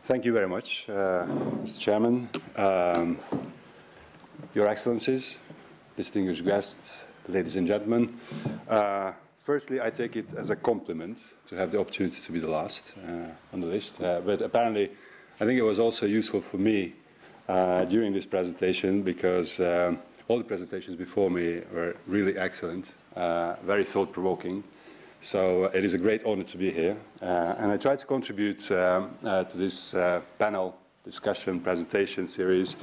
Thank you very much, Mr. Chairman, Your Excellencies, distinguished guests, ladies and gentlemen. Firstly, I take it as a compliment to have the opportunity to be the last on the list, but apparently I think it was also useful for me during this presentation because all the presentations before me were really excellent, very thought-provoking. So it is a great honor to be here. And I try to contribute to this panel discussion presentation series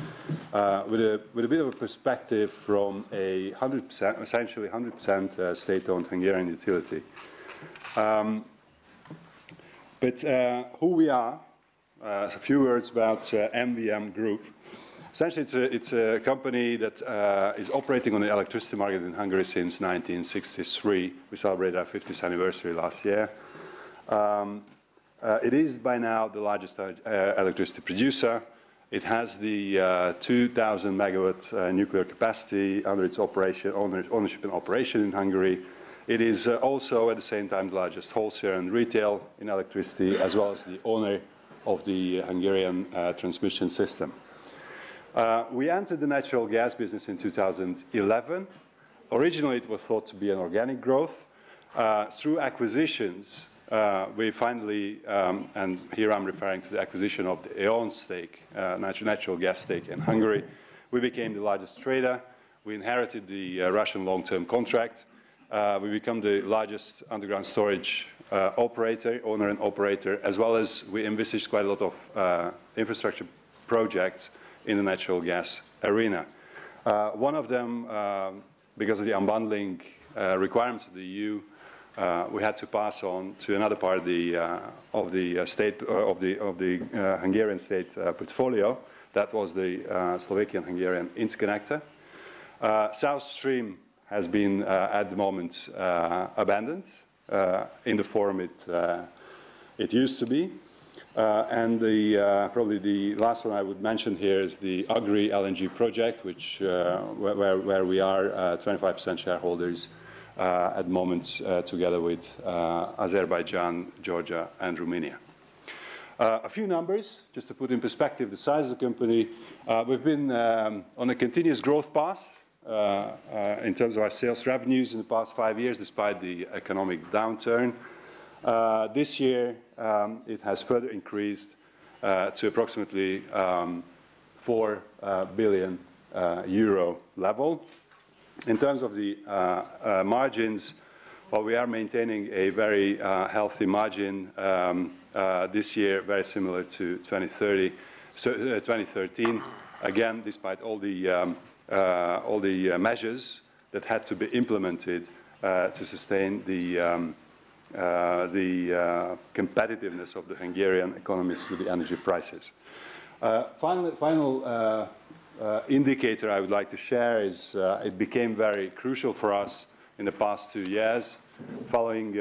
with a bit of a perspective from a 100%, essentially 100% state-owned Hungarian utility. But who we are, a few words about MVM Group. Essentially, it's a company that is operating on the electricity market in Hungary since 1963. We celebrated our 50th anniversary last year. It is by now the largest electricity producer. It has the 2,000 megawatt nuclear capacity under its ownership and operation in Hungary. It is also at the same time the largest wholesaler and retail in electricity, as well as the owner of the Hungarian transmission system. We entered the natural gas business in 2011. Originally, it was thought to be an organic growth. Through acquisitions, we finally, and here I'm referring to the acquisition of the E.ON stake, natural gas stake in Hungary, we became the largest trader. We inherited the Russian long-term contract. We became the largest underground storage operator, owner and operator, as well as we envisaged quite a lot of infrastructure projects in the natural gas arena. One of them, because of the unbundling requirements of the EU, we had to pass on to another part of the Hungarian state portfolio. That was the Slovakian-Hungarian interconnector. South Stream has been at the moment abandoned in the form it used to be. And probably the last one I would mention here is the Agri LNG project, which, where we are 25% shareholders at the moment together with Azerbaijan, Georgia, and Romania. A few numbers, just to put in perspective the size of the company. We've been on a continuous growth path in terms of our sales revenues in the past 5 years, despite the economic downturn. This year, it has further increased to approximately 4 billion euro level. In terms of the margins, well, we are maintaining a very healthy margin this year, very similar to 2013. Again, despite all the measures that had to be implemented to sustain the competitiveness of the Hungarian economy through the energy prices. Final indicator I would like to share is it became very crucial for us in the past 2 years, following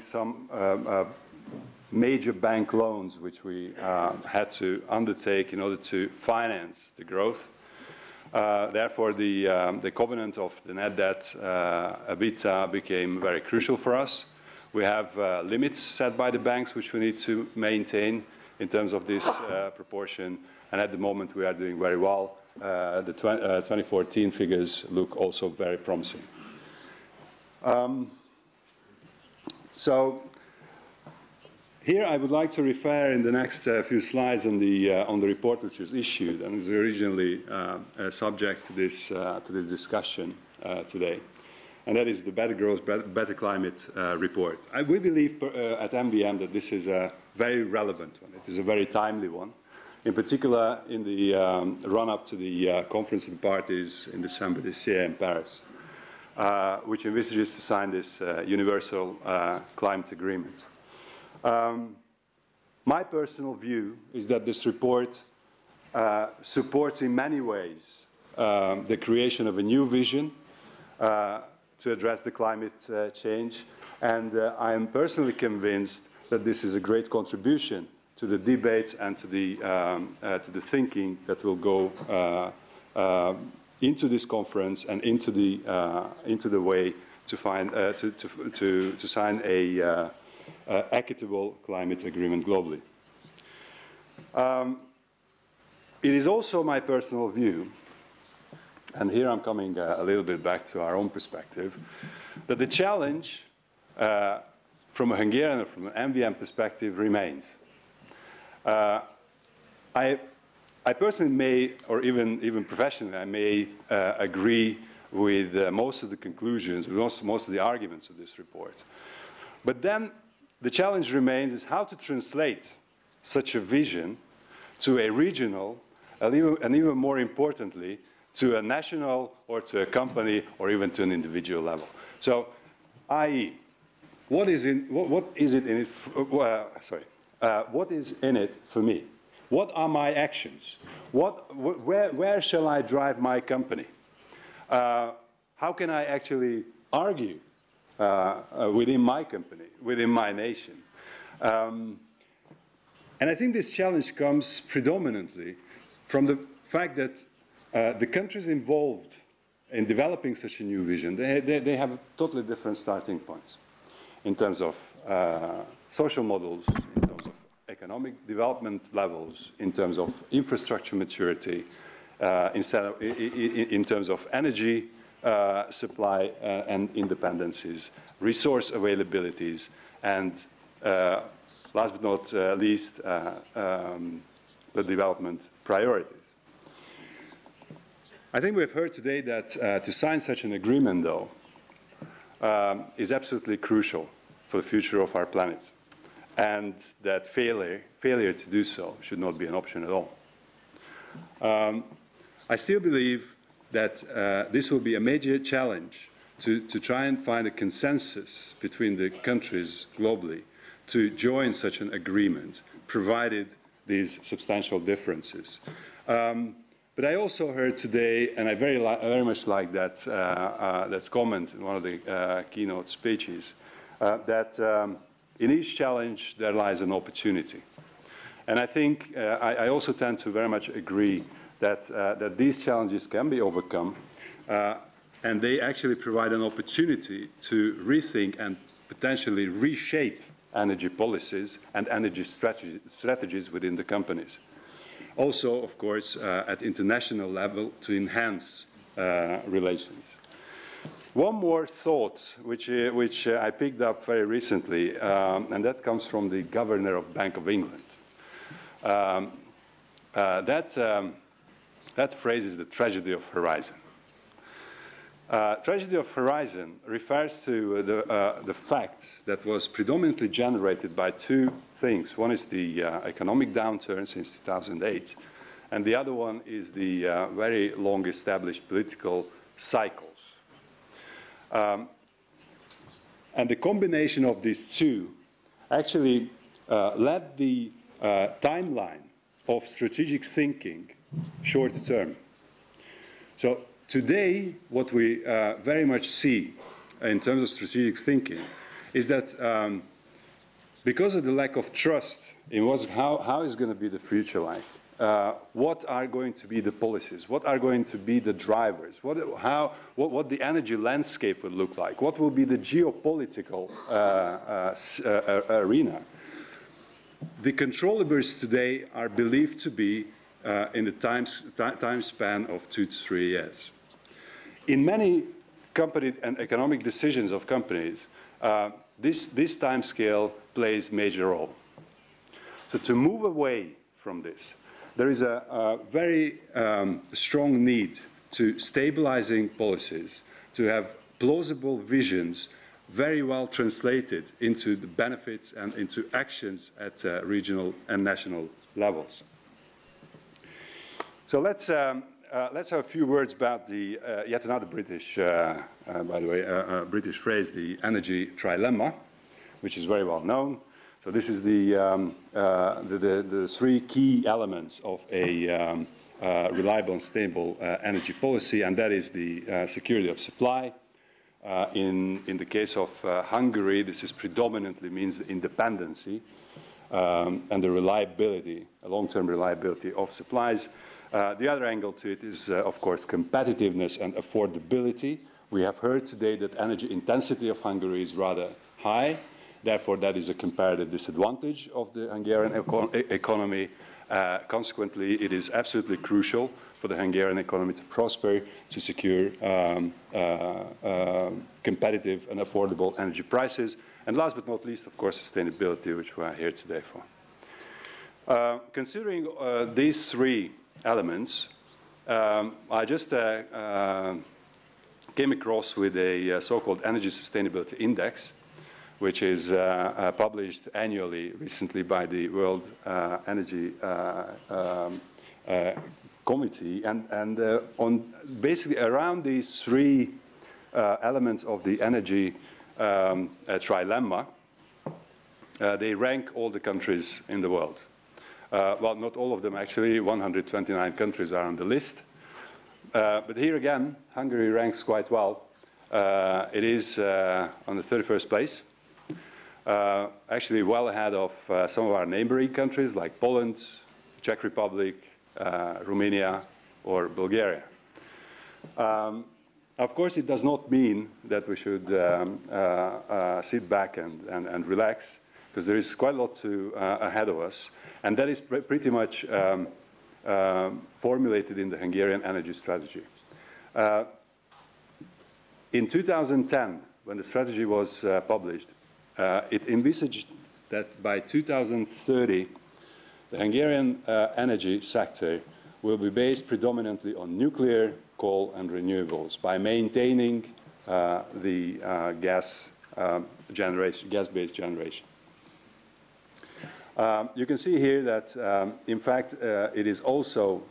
some major bank loans which we had to undertake in order to finance the growth. Therefore, the covenant of the net debt EBITDA became very crucial for us. We have limits set by the banks which we need to maintain in terms of this proportion, and at the moment we are doing very well. The 2014 figures look also very promising. So here I would like to refer in the next few slides on the report which was issued and was originally subject to this discussion today, and that is the Better Growth, Better Climate report. We believe at MVM that this is a very relevant one. It is a very timely one, in particular in the run-up to the Conference of the Parties in December this year in Paris, which envisages to sign this universal climate agreement. My personal view is that this report supports in many ways the creation of a new vision to address the climate change, and I am personally convinced that this is a great contribution to the debate and to the thinking that will go into this conference and into the way to find to sign a equitable climate agreement globally. It is also my personal view, and here I'm coming a little bit back to our own perspective, that the challenge from a Hungarian or from an MVM perspective remains. I personally may, or even professionally, I may agree with most of the conclusions, with most of the arguments of this report. But then the challenge remains is how to translate such a vision to a regional, and even more importantly, to a national or to a company or even to an individual level. So, i.e., what is in it for me? What are my actions? Where shall I drive my company? How can I actually argue within my company, within my nation? And I think this challenge comes predominantly from the fact that the countries involved in developing such a new vision, they have totally different starting points in terms of social models, in terms of economic development levels, in terms of infrastructure maturity, in terms of energy supply and independencies, resource availabilities, and last but not least, the development priorities. I think we've heard today that to sign such an agreement, though, is absolutely crucial for the future of our planet, and that failure to do so should not be an option at all. I still believe that this will be a major challenge to try and find a consensus between the countries globally to join such an agreement, provided these substantial differences. But I also heard today, and I very much like that comment in one of the keynote speeches, that in each challenge there lies an opportunity. And I think I also tend to very much agree that these challenges can be overcome, and they actually provide an opportunity to rethink and potentially reshape energy policies and energy strategies within the companies. Also, of course, at international level to enhance relations. One more thought, which I picked up very recently, and that comes from the Governor of Bank of England. That phrase is the tragedy of horizon. Tragedy of horizon refers to the fact that was predominantly generated by two things. One is the economic downturn since 2008, and the other one is the very long established political cycles. And the combination of these two actually led the timeline of strategic thinking short term. So today, what we very much see in terms of strategic thinking is that because of the lack of trust in how is going to be the future like, what are going to be the policies, what are going to be the drivers, what the energy landscape will look like, what will be the geopolitical arena. The controllables today are believed to be in the time span of 2 to 3 years. In many company and economic decisions of companies, this time scale plays a major role. So to move away from this, there is a very strong need to stabilizing policies, to have plausible visions very well translated into the benefits and into actions at regional and national levels. So let's have a few words about the yet another British, by the way, British phrase, the energy trilemma, which is very well known. So this is the three key elements of a reliable and stable energy policy, and that is the security of supply. In the case of Hungary, this is predominantly means the independency and the reliability, a long-term reliability of supplies. The other angle to it is, of course, competitiveness and affordability. We have heard today that energy intensity of Hungary is rather high. Therefore, that is a comparative disadvantage of the Hungarian economy. Consequently, it is absolutely crucial for the Hungarian economy to prosper, to secure competitive and affordable energy prices, and last but not least, of course, sustainability, which we are here today for. Considering these three elements, I just came across with a so-called Energy Sustainability Index, which is published annually recently by the World Energy Committee, and on basically around these three elements of the energy trilemma, they rank all the countries in the world. Well, not all of them actually, 129 countries are on the list. But here again, Hungary ranks quite well. It is on the 31st place, actually well ahead of some of our neighboring countries like Poland, Czech Republic, Romania, or Bulgaria. Of course, it does not mean that we should sit back and relax, because there is quite a lot ahead of us, and that is pretty much formulated in the Hungarian energy strategy. In 2010, when the strategy was published, it envisaged that by 2030, the Hungarian energy sector will be based predominantly on nuclear, coal, and renewables by maintaining the gas-based generation. You can see here that, in fact, it is also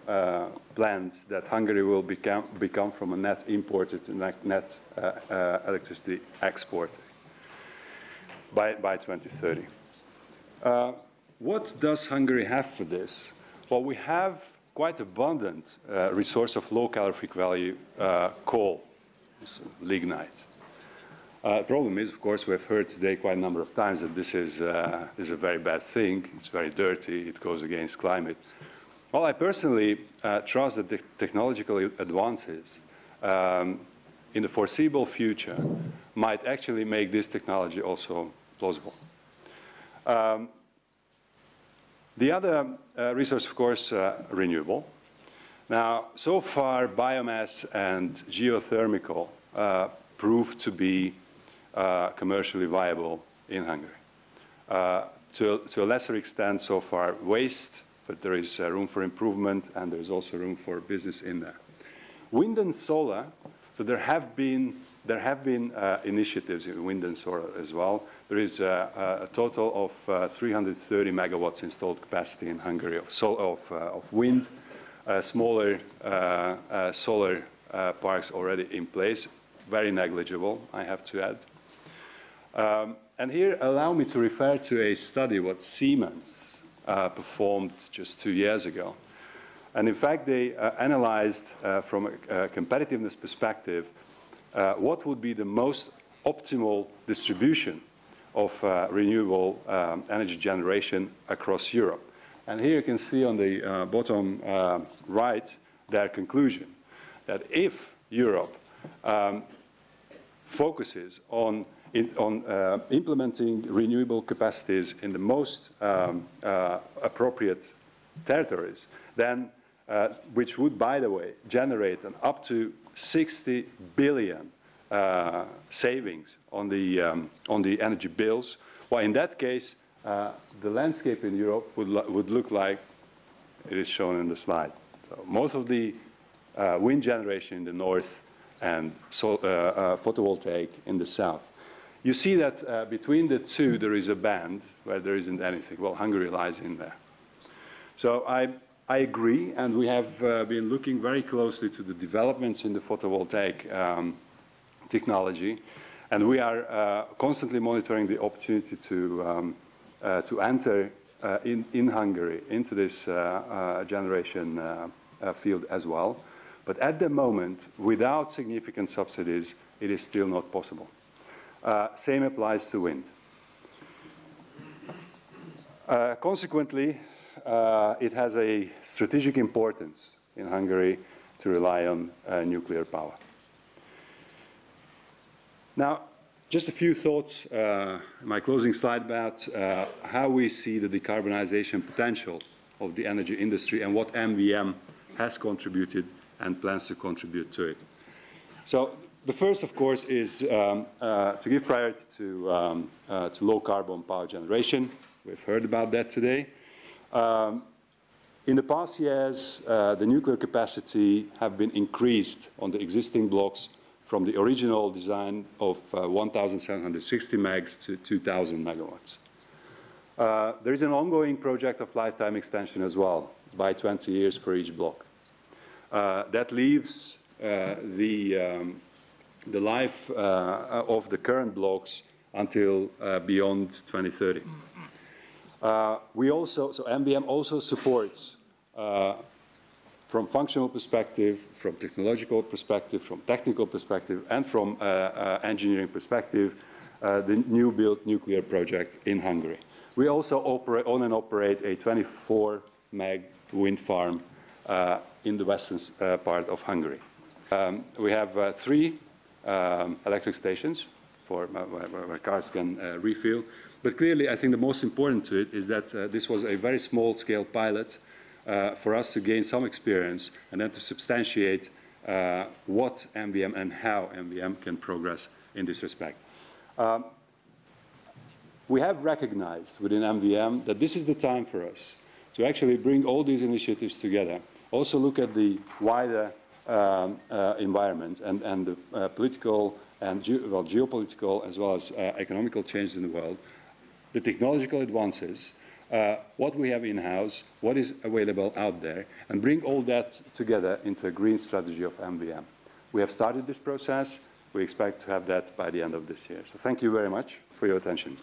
planned that Hungary will become from a net importer to net electricity exporter by 2030. What does Hungary have for this? Well, we have quite abundant resource of low calorific value coal, lignite. The problem is, of course, we have heard today quite a number of times that this is a very bad thing. It's very dirty. It goes against climate. Well, I personally trust that the technological advances in the foreseeable future might actually make this technology also plausible. The other resource, of course, renewable. Now, so far, biomass and geothermal proved to be commercially viable in Hungary. To a lesser extent, so far, waste, but there is room for improvement, and there is also room for business in there. Wind and solar, so there have been initiatives in wind and solar as well. There is a total of 330 megawatts installed capacity in Hungary of wind, smaller solar parks already in place, very negligible, I have to add. And here, allow me to refer to a study what Siemens performed just 2 years ago. And in fact, they analyzed from a competitiveness perspective what would be the most optimal distribution of renewable energy generation across Europe. And here you can see on the bottom right their conclusion, that if Europe focuses on implementing renewable capacities in the most appropriate territories, then which would, by the way, generate an up to 60 billion savings on the energy bills. Well, in that case, the landscape in Europe would look like it is shown in the slide. So most of the wind generation in the north and photovoltaic in the south. You see that between the two there is a band where there isn't anything. Well, Hungary lies in there. So I agree, and we have been looking very closely to the developments in the photovoltaic technology, and we are constantly monitoring the opportunity to enter in Hungary into this generation field as well. But at the moment, without significant subsidies, it is still not possible. Same applies to wind. Consequently, it has a strategic importance in Hungary to rely on nuclear power. Now, just a few thoughts in my closing slide about how we see the decarbonization potential of the energy industry and what MVM has contributed and plans to contribute to it. So the first, of course, is to give priority to low-carbon power generation. We've heard about that today. In the past years, the nuclear capacity have been increased on the existing blocks from the original design of 1,760 megs to 2,000 megawatts. There is an ongoing project of lifetime extension as well, by 20 years for each block. That leaves the life of the current blocks until beyond 2030. So MVM also supports, from functional perspective, from technological perspective, from technical perspective, and from engineering perspective, the new built nuclear project in Hungary. We also own and operate a 24 meg wind farm in the western part of Hungary. We have 3 electric stations where cars can refuel. But clearly, I think the most important to it is that this was a very small-scale pilot for us to gain some experience and then to substantiate what MVM and how MVM can progress in this respect. We have recognized within MVM that this is the time for us to actually bring all these initiatives together, also look at the wider environment and the political and geopolitical as well as economical changes in the world, the technological advances, what we have in-house, what is available out there, and bring all that together into a green strategy of MVM. We have started this process. We expect to have that by the end of this year. So thank you very much for your attention.